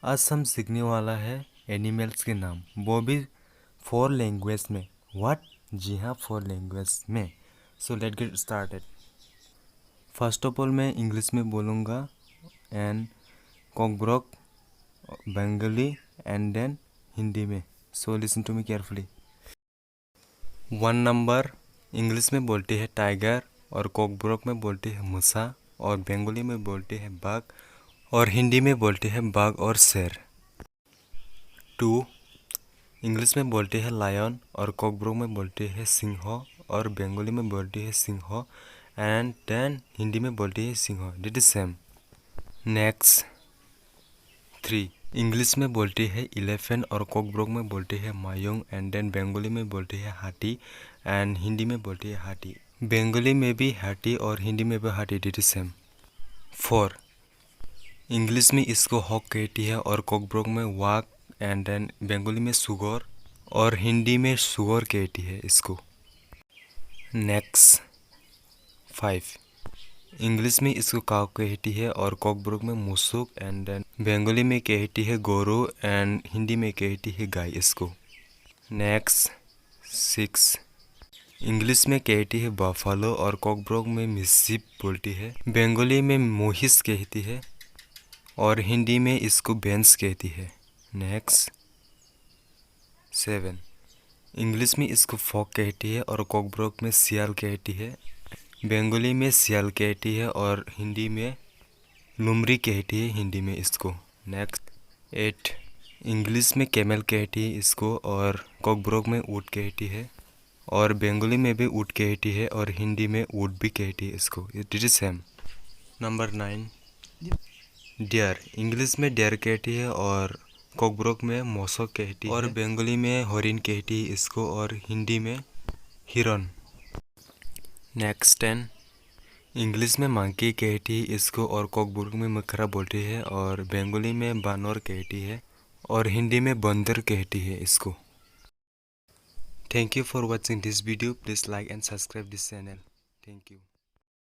आज हम सीखने वाला है एनिमल्स के नाम, वो भी 4 लैंग्वेज में। व्हाट? जी हाँ, 4 लैंग्वेज में। So let get started. First of all मैं इंग्लिश में बोलूँगा and Kokborok Bengali and then Hindi में। So listen to me carefully. 1 number English में बोलती है टाइगर और कॉकब्रोक में बोलती है मूसा और बंगाली में बोलती है बाघ और हिंदी में बोलती है बाघ और शेर। 2 इंग्लिश में बोलती है लायन और कॉकब्रोक में बोलती है सिंह और बंगाली में बोलती है सिंह एंड देन हिंदी में बोलती है सिंह। That is same. Next 3 English में बोलती है इलेफेंट और कॉकब्रोक में बोलती है मायूंग एंड देन बंगाली में बोलती है हाथी एंड हिंदी में बोलती है हाथी। बंगाली में भी हाथी और हिंदी में भी हाथी। दिट इज सेम। 4 इंग्लिश में इसको हॉक कहती है और कॉकब्रोक में वाघ एंड देन बंगाली में सुगर और हिंदी में सुअर कहती है इसको। नेक्स्ट 5 इंग्लिश में इसको काऊ कहती है और कॉकब्रोक में मुसुक एंड देन बंगाली में कहती है गोरू एंड हिंदी में कहती है गाय इसको। नेक्स्ट 6 इंग्लिश में कहती है बफालो और कॉकब्रोक में मिसिप बोलती है, बंगाली में मोहिस कहती है और हिंदी में इसको बेंस कहती है। नेक्स्ट 7 इंग्लिश में इसको फॉक कहती है और कॉकब्रोक में सियाल कहती है, बंगाली में सियाल कहती है और हिंदी में लुमरी कहती है हिंदी में इसको। नेक्स्ट 8 इंग्लिश में कैमल कहती है इसको और कॉकब्रोक में ऊँट कहती है और बंगाली में भी ऊँट कहती है और हिंदी में ऊँट भी कहती है इसको। It is same. Number 9 dear English में डियर कहती है और कॉकब्रोक में मोसक कहती है और बंगाली में हरिण कहती है इसको और हिंदी में हिरन। नेक्स्ट 10 इंग्लिश में मंकी कहती है इसको और कॉकब्रोक में मकरा बोलती है और बंगाली में बानर कहती है और हिंदी में बंदर कहती है इसको। Thank you for watching this video. Please like and subscribe this channel. Thank you.